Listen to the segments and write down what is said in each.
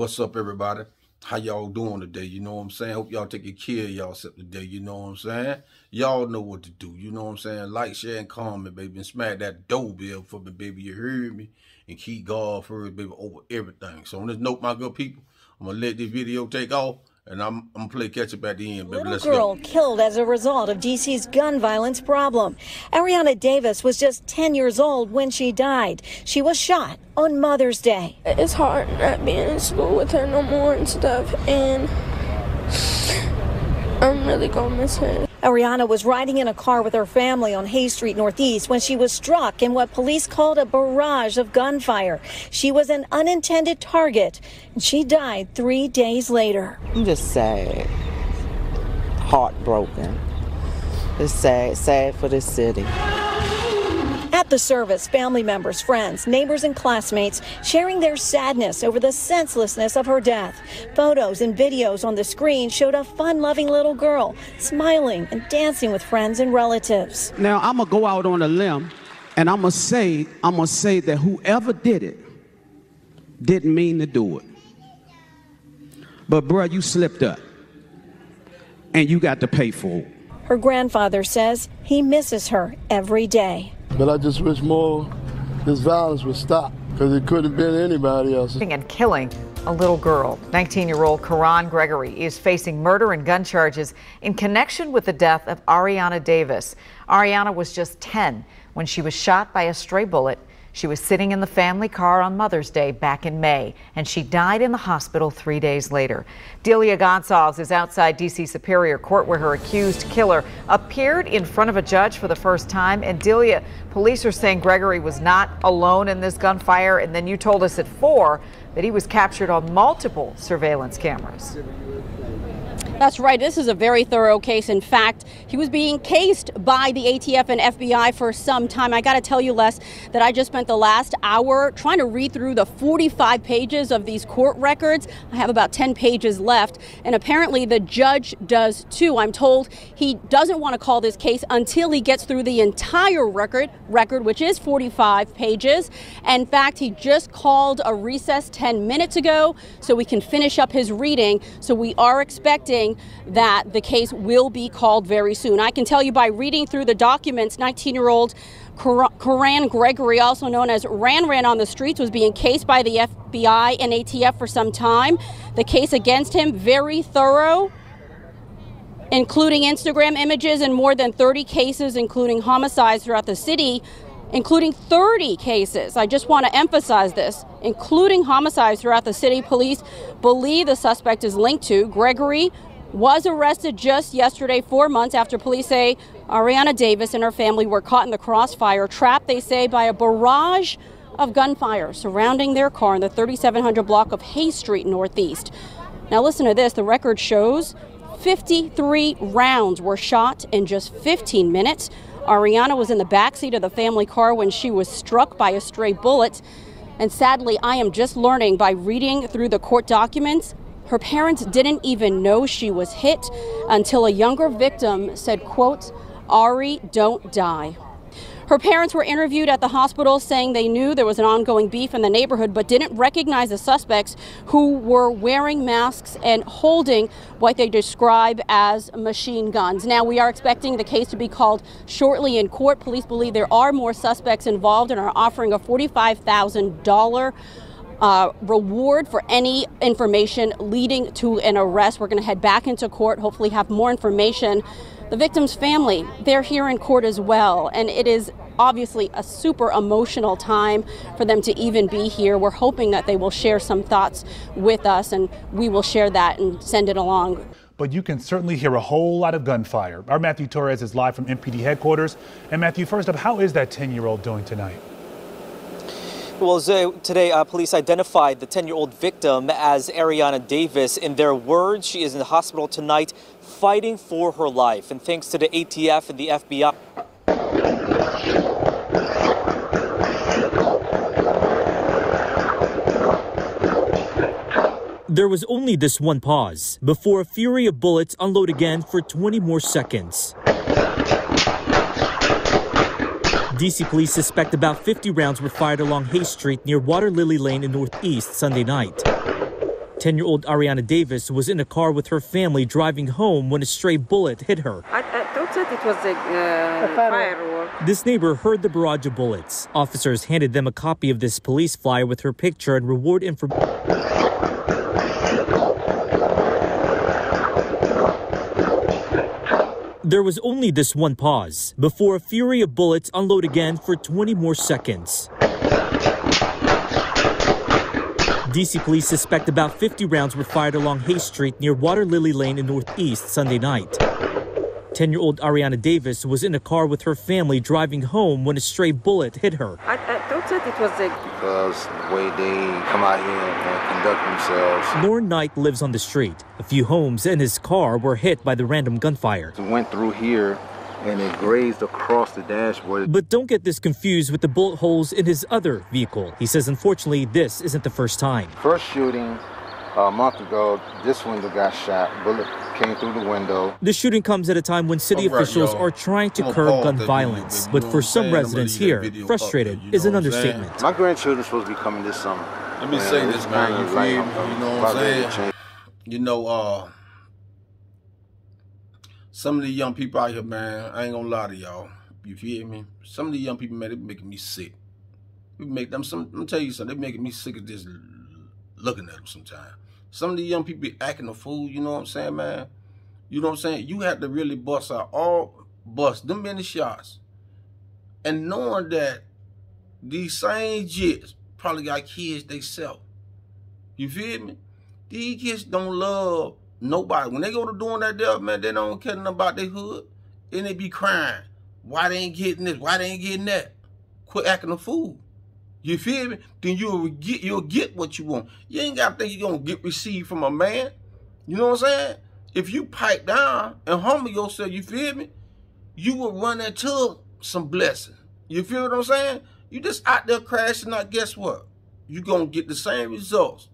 what's up, everybody? How y'all doing today? You know what I'm saying? Hope y'all taking care of y'allself today. You know what I'm saying? Y'all know what to do. You know what I'm saying? Like, share, and comment, baby. And smack that doorbell for me, baby. You heard me? And keep God first, baby, over everything. So on this note, my good people, I'm going to let this video take off. And I'm going to play catch up at the end, baby. Let's go. Little girl killed as a result of D.C.'s gun violence problem. Ariana Davis was just 10 years old when she died. She was shot on Mother's Day. It's hard not being in school with her no more and stuff, and I'm really going to miss her. Ariana was riding in a car with her family on Hayes Street Northeast when she was struck in what police called a barrage of gunfire. She was an unintended target, and she died 3 days later. I'm just sad, heartbroken. It's sad for this city. At the service, family members, friends, neighbors, and classmates sharing their sadness over the senselessness of her death. Photos and videos on the screen showed a fun-loving little girl smiling and dancing with friends and relatives. Now, I'm going to go out on a limb, and I'm going to say that whoever did it didn't mean to do it. But, bruh, you slipped up, and you got to pay for it. Her grandfather says he misses her every day. But I just wish more this violence would stop, because it could have been anybody else. And killing a little girl. 19-year-old Karan Gregory is facing murder and gun charges in connection with the death of Ariana Davis. Ariana was just 10 when she was shot by a stray bullet. She was sitting in the family car on Mother's Day back in May, and she died in the hospital 3 days later. Delia Gonsalves is outside D.C. Superior Court, where her accused killer appeared in front of a judge for the first time. And Delia, police are saying Gregory was not alone in this gunfire, and then you told us at 4 that he was captured on multiple surveillance cameras. That's right. This is a very thorough case. In fact, he was being cased by the ATF and FBI for some time. I got to tell you, Les, that I just spent the last hour trying to read through the 45 pages of these court records. I have about 10 pages left, and apparently the judge does too. I'm told he doesn't want to call this case until he gets through the entire record, which is 45 pages. In fact, he just called a recess 10 minutes ago so we can finish up his reading. So we are expecting that the case will be called very soon. I can tell you by reading through the documents, 19-year-old Karan Gregory, also known as Ran on the streets, was being cased by the FBI and ATF for some time. The case against him, very thorough, including Instagram images and more than 30 cases, including homicides throughout the city, including 30 cases. I just want to emphasize this, including homicides throughout the city. Police believe the suspect is linked to. Gregory was arrested just yesterday, 4 months after police say Ariana Davis and her family were caught in the crossfire, trapped, they say, by a barrage of gunfire surrounding their car in the 3700 block of Hayes Street Northeast. Now listen to this. The record shows 53 rounds were shot in just 15 minutes. Ariana was in the backseat of the family car when she was struck by a stray bullet. And sadly, I am just learning by reading through the court documents, her parents didn't even know she was hit until a younger victim said, quote, "Ari, don't die." Her parents were interviewed at the hospital saying they knew there was an ongoing beef in the neighborhood, but didn't recognize the suspects, who were wearing masks and holding what they describe as machine guns. Now, we are expecting the case to be called shortly in court. Police believe there are more suspects involved and are offering a $45,000 reward for any information leading to an arrest. We're going to head back into court, hopefully have more information. The victim's family, they're here in court as well, and it is obviously a super emotional time for them to even be here. We're hoping that they will share some thoughts with us, and we will share that and send it along. But you can certainly hear a whole lot of gunfire. Our Matthew Torres is live from MPD headquarters. And Matthew, first up, how is that 10-year-old doing tonight? Well, today police identified the 10-year-old victim as Ariana Davis. In their words, she is in the hospital tonight fighting for her life. And thanks to the ATF and the FBI. There was only this one pause before a fury of bullets unload again for 20 more seconds. D.C. police suspect about 50 rounds were fired along Hayes Street near Water Lily Lane in Northeast Sunday night. 10-year-old Ariana Davis was in a car with her family driving home when a stray bullet hit her. I thought that it was a firework. This neighbor heard the barrage of bullets. Officers handed them a copy of this police flyer with her picture and reward information. There was only this one pause before a fury of bullets unload again for 20 more seconds. DC police suspect about 50 rounds were fired along Hay Street near Water Lily Lane in Northeast Sunday night. 10-year-old Ariana Davis was in a car with her family driving home when a stray bullet hit her. I thought that it was a... Because the way they come out here and conduct themselves. Lauren Knight lives on the street. A few homes and his car were hit by the random gunfire. It went through here and it grazed across the dashboard. But don't get this confused with the bullet holes in his other vehicle. He says, unfortunately, this isn't the first time. First shooting a month ago, this window got shot. Bullet came through the window. The shooting comes at a time when city officials are trying to curb gun violence. But for some residents here, frustrated is an understatement. My grandchildren are supposed to be coming this summer. Let me say this, man. You feel me? You know what I'm saying? You know, some of the young people out here, man, I ain't gonna lie to y'all. You feel me? Some of the young people, man, they be making me sick. Let me tell you something. They making me sick of just looking at them sometimes. Some of the young people be acting a fool, you know what I'm saying, man? You know what I'm saying? You have to really bust them many shots. And knowing that these same jits probably got kids they sell. You feel me? These kids don't love nobody. When they go to doing that there, man, they don't care nothing about their hood. And they be crying. Why they ain't getting this? Why they ain't getting that? Quit acting a fool. You feel me? Then you'll get what you want. You ain't got to think you're going to get received from a man. You know what I'm saying? If you pipe down and humble yourself, you feel me? You will run into some blessing. You feel what I'm saying? You just out there crashing out, guess what? You're going to get the same results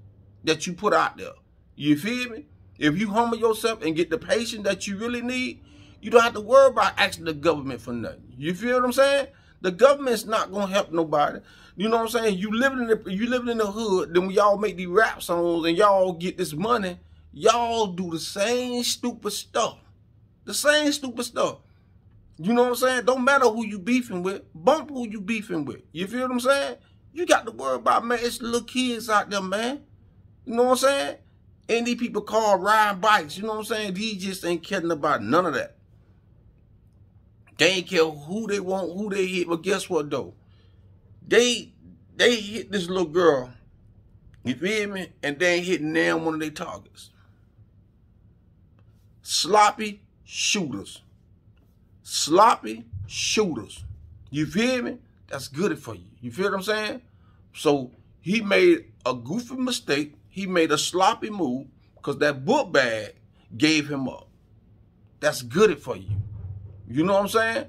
that you put out there. You feel me? If you humble yourself and get the patience that you really need, you don't have to worry about asking the government for nothing. You feel what I'm saying? The government's not going to help nobody. You know what I'm saying? You living in the hood, then when y'all make these rap songs and y'all get this money, y'all do the same stupid stuff. The same stupid stuff. You know what I'm saying? Don't matter who you beefing with. Bump who you beefing with. You feel what I'm saying? You got to worry about, man, it's little kids out there, man. You know what I'm saying? And these people call riding bikes. You know what I'm saying? These just ain't caring about none of that. They ain't care who they want, who they hit. But guess what, though? They hit this little girl, you feel me? And they ain't hitting down one of their targets. Sloppy shooters. Sloppy shooters. You feel me? That's good for you. You feel what I'm saying? So he made a goofy mistake. He made a sloppy move because that book bag gave him up. That's good for you. You know what I'm saying?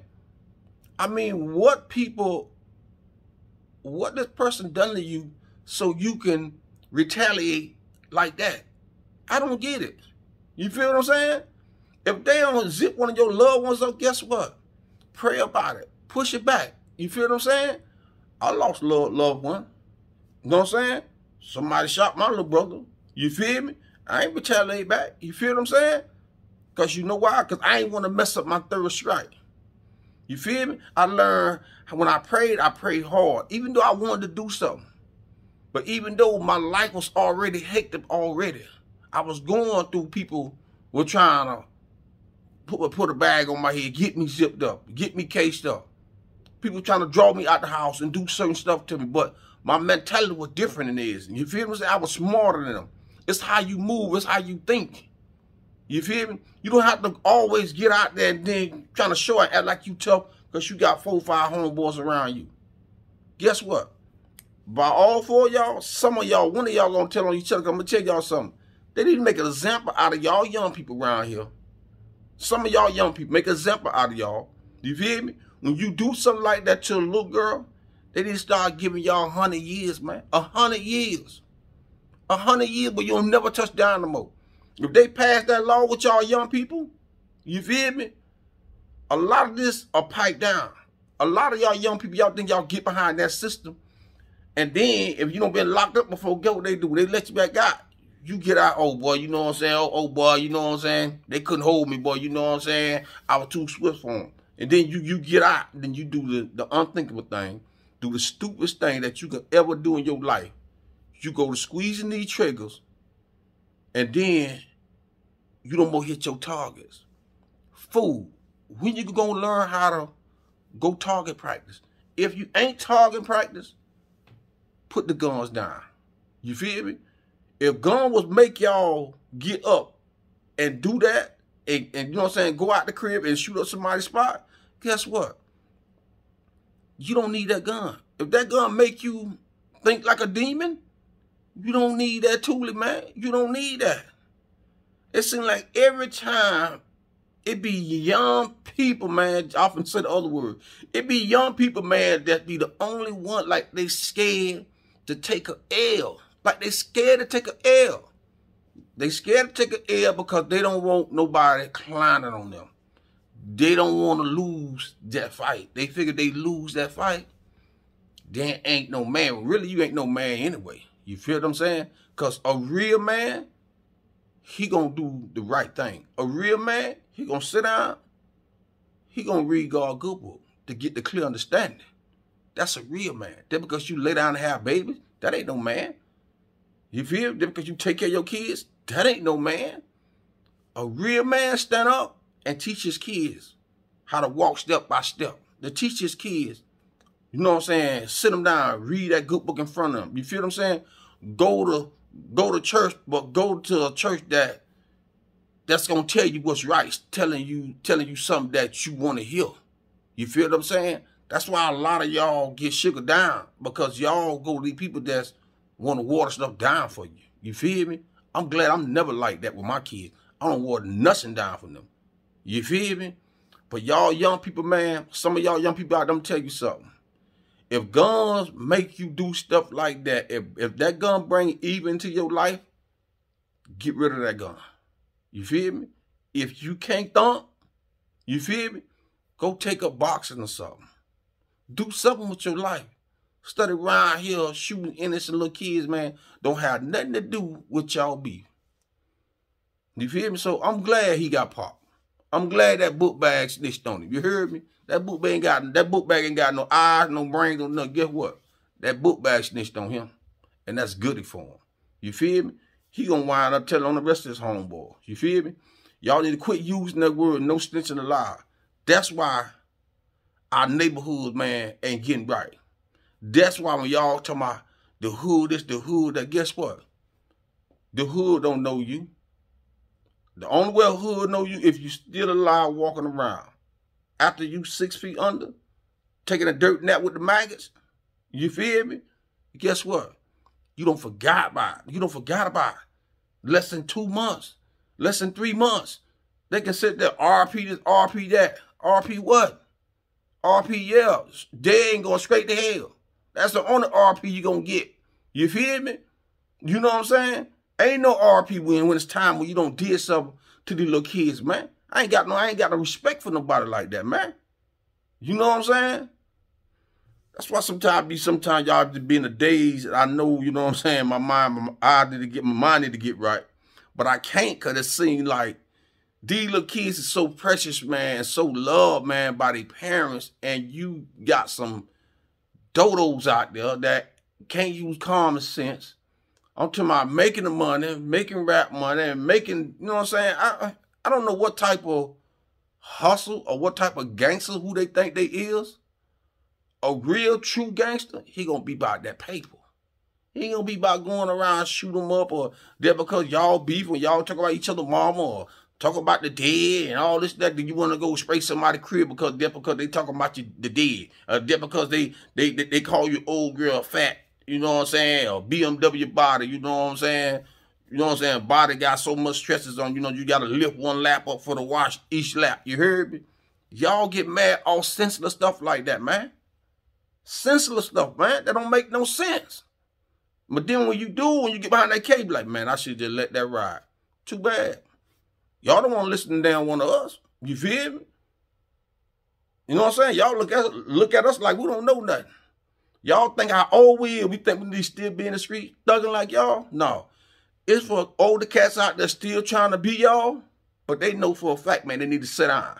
I mean, what this person done to you so you can retaliate like that? I don't get it. You feel what I'm saying? If they don't zip one of your loved ones up, guess what? Pray about it. Push it back. You feel what I'm saying? I lost a loved one. You know what I'm saying? Somebody shot my little brother. You feel me? I ain't retaliate back. You feel what I'm saying? Because you know why? Because I ain't want to mess up my third strike. You feel me? I learned when I prayed hard. Even though I wanted to do something. But even though my life was already hectic already. I was going through people were trying to put a bag on my head, get me zipped up, get me cased up. People trying to draw me out the house and do certain stuff to me. But my mentality was different than theirs. You feel me? I was smarter than them. It's how you move. It's how you think. You feel me? You don't have to always get out there and then trying to show and act like you tough because you got 4 or 5 homeboys around you. Guess what? By all 4 of y'all, some of y'all, one of y'all gonna tell on each other. I'm gonna tell y'all something. They need to make an example out of y'all young people around here. Some of y'all young people make an example out of y'all. You feel me? When you do something like that to a little girl, they need to start giving y'all 100 years, man. 100 years. 100 years, but you'll never touch down no more. If they pass that law with y'all young people, you feel me? A lot of this are piped down. A lot of y'all young people, y'all think y'all get behind that system. And then, if you don't been locked up before, guess what they do? They let you back out. You get out, oh boy, you know what I'm saying? Oh boy, you know what I'm saying? They couldn't hold me, boy, you know what I'm saying? I was too swift for them. And then you get out, then you do the unthinkable thing, do the stupidest thing that you can ever do in your life. You go to squeezing these triggers, and then you don't more hit your targets. Fool, when you gonna learn how to go target practice? If you ain't target practice, put the guns down. You feel me? If gun was make y'all get up and do that, and you know what I'm saying, go out the crib and shoot up somebody's spot, guess what? You don't need that gun. If that gun make you think like a demon, you don't need that toolie, man. You don't need that. It seems like every time it be young people, man, I often say the other word, it be young people, man, that be the only one, like they scared to take a L. Like they scared to take a L. They scared to take a L because they don't want nobody clowning on them. They don't want to lose that fight. They figure they lose that fight, then ain't no man. Really, you ain't no man anyway. You feel what I'm saying? Because a real man, he gonna do the right thing. A real man, he gonna sit down, he gonna read God's good book to get the clear understanding. That's a real man. That because you lay down and have babies, that ain't no man. You feel? That because you take care of your kids, that ain't no man. A real man stand up and teach his kids how to walk step by step. To teach his kids, you know what I'm saying, sit them down, read that good book in front of them. You feel what I'm saying? Go to church, but go to a church that's gonna tell you what's right, telling you something that you want to hear. You feel what I'm saying? That's why a lot of y'all get sugared down, because y'all go to these people that's want to water stuff down for you. You feel me? I'm glad I'm never like that with my kids. I don't water nothing down for them. You feel me? But y'all young people, man, some of y'all young people out there, I'm tell you something. If guns make you do stuff like that, if that gun bring evil into your life, get rid of that gun. You feel me? If you can't thump, you feel me? Go take up boxing or something. Do something with your life. Study around here shooting innocent little kids, man, don't have nothing to do with y'all beef. You feel me? So I'm glad he got popped. I'm glad that book bag snitched on him. You heard me? That book bag ain't got no eyes, no brains, no nothing. Guess what? That book bag snitched on him. And that's goody for him. You feel me? He gonna wind up telling on the rest of his homeboys. You feel me? Y'all need to quit using that word, no snitching allowed. That's why our neighborhood, man, ain't getting right. That's why when y'all talking about the hood, this, the hood, that, guess what? The hood don't know you. The only way a hood know you if you still alive walking around. After you 6 feet under, taking a dirt nap with the maggots, you feel me? Guess what? You don't forgot about it. You don't forgot about it. Less than 2 months, less than 3 months. They can sit there, RP this, RP that. RP what? RP, yeah. They ain't going straight to hell. That's the only RP you gonna get. You feel me? You know what I'm saying? Ain't no RP when it's time when you don't did something to these little kids, man. I ain't got no respect for nobody like that, man. You know what I'm saying? That's why sometimes y'all just be in the days. I know, you know what I'm saying, my mind need to get right. But I can't, because it seems like these little kids are so precious, man, so loved, man, by their parents, and you got some dodos out there that can't use common sense. I'm talking about making the money, making rap money, and making, you know what I'm saying? I don't know what type of hustle or what type of gangster who they think they is. A real true gangster, he gonna be about that paper. He ain't gonna be about going around shoot them up, or that because y'all beef when y'all talk about each other mama, or talk about the dead and all this, that you want to go spray somebody's crib because they talking about you, the dead. That because they call you old girl fat, you know what I'm saying? Or BMW body, you know what I'm saying? You know what I'm saying? Body got so much stresses on, you know, you got to lift one lap up for the wash each lap. You heard me? Y'all get mad all senseless stuff like that, man. Senseless stuff, man. That don't make no sense. But then when you get behind that cage, like, man, I should just let that ride. Too bad. Y'all don't want to listen to down one of us. You feel me? You know what I'm saying? Y'all look at us like we don't know nothing. Y'all think how old we are. We think we need to still be in the street thugging like y'all? No. It's for older cats out there still trying to be y'all, but they know for a fact, man, they need to sit down.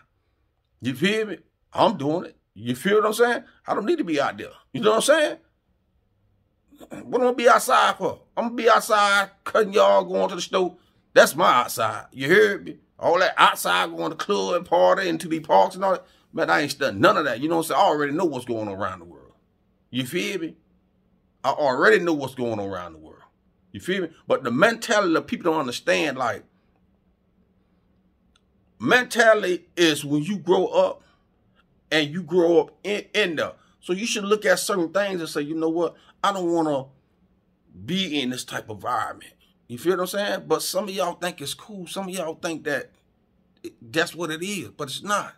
You feel me? I'm doing it. You feel what I'm saying? I don't need to be out there. You know what I'm saying? What am I be outside for? I'm going to be outside cutting y'all, going to the store. That's my outside. You heard me? All that outside, going to the club and party and to the parks and all that. Man, I ain't done none of that. You know what I'm saying? I already know what's going on around the world. You feel me? I already know what's going on around the world. You feel me? But the mentality of people don't understand, like, mentality is when you grow up and you grow up in there. So you should look at certain things and say, you know what? I don't want to be in this type of environment. You feel what I'm saying? But some of y'all think it's cool. Some of y'all think that that's what it is, but it's not.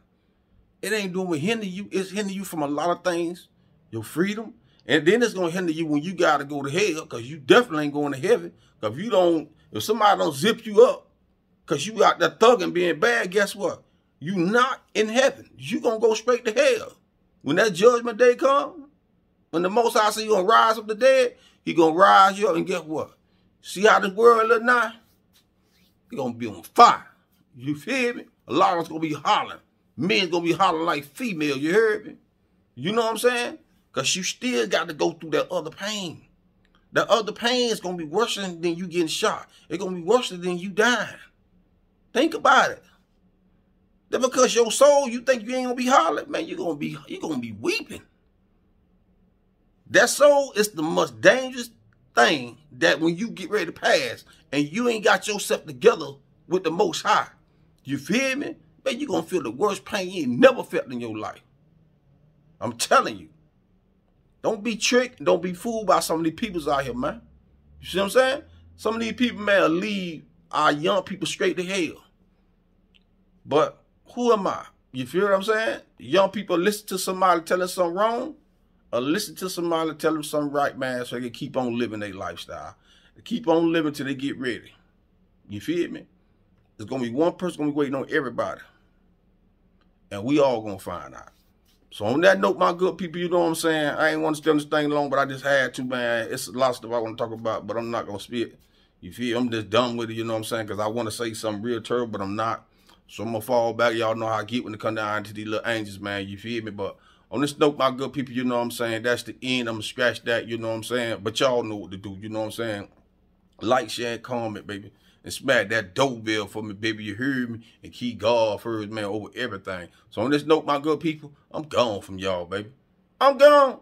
It ain't doing what hinder you. It's hinder you from a lot of things, your freedom. And then it's going to hinder you when you got to go to hell, because you definitely ain't going to heaven. Because if somebody don't zip you up because you out there thugging being bad, guess what? You not in heaven. You going to go straight to hell. When that judgment day come, when the Most High say you going to rise up the dead, he going to rise you up, and guess what? See how this world look now? He going to be on fire. You feel me? A lot of us going to be hollering. Men's going to be hollering like females. You heard me? You know what I'm saying? Because you still got to go through that other pain. That other pain is going to be worse than you getting shot. It's going to be worse than you dying. Think about it. That because your soul, you think you ain't going to be hollering, man, you're going to be weeping. That soul is the most dangerous thing that when you get ready to pass and you ain't got yourself together with the Most High, you feel me? Man, you're going to feel the worst pain you ain't never felt in your life. I'm telling you. Don't be tricked. Don't be fooled by some of these peoples out here, man. You see what I'm saying? Some of these people, man, will lead our young people straight to hell. But who am I? You feel what I'm saying? Young people listen to somebody telling something wrong, or listen to somebody tell them something right, man, so they can keep on living their lifestyle. They keep on living till they get ready. You feel me? There's going to be one person going to be waiting on everybody. And we all going to find out. So on that note, my good people, you know what I'm saying? I ain't want to stay on this thing long, but I just had to, man. It's a lot of stuff I want to talk about, but I'm not going to spit. You feel? I'm just done with it, you know what I'm saying? Because I want to say something real terrible, but I'm not. So I'm going to fall back. Y'all know how I get when it come down to these little angels, man. You feel me? But on this note, my good people, you know what I'm saying? That's the end. I'm going to scratch that, you know what I'm saying? But y'all know what to do, you know what I'm saying? Like, share, and comment, baby. And smack that doorbell for me, baby. You heard me? And keep God first, man, over everything. So on this note, my good people, I'm gone from y'all, baby. I'm gone.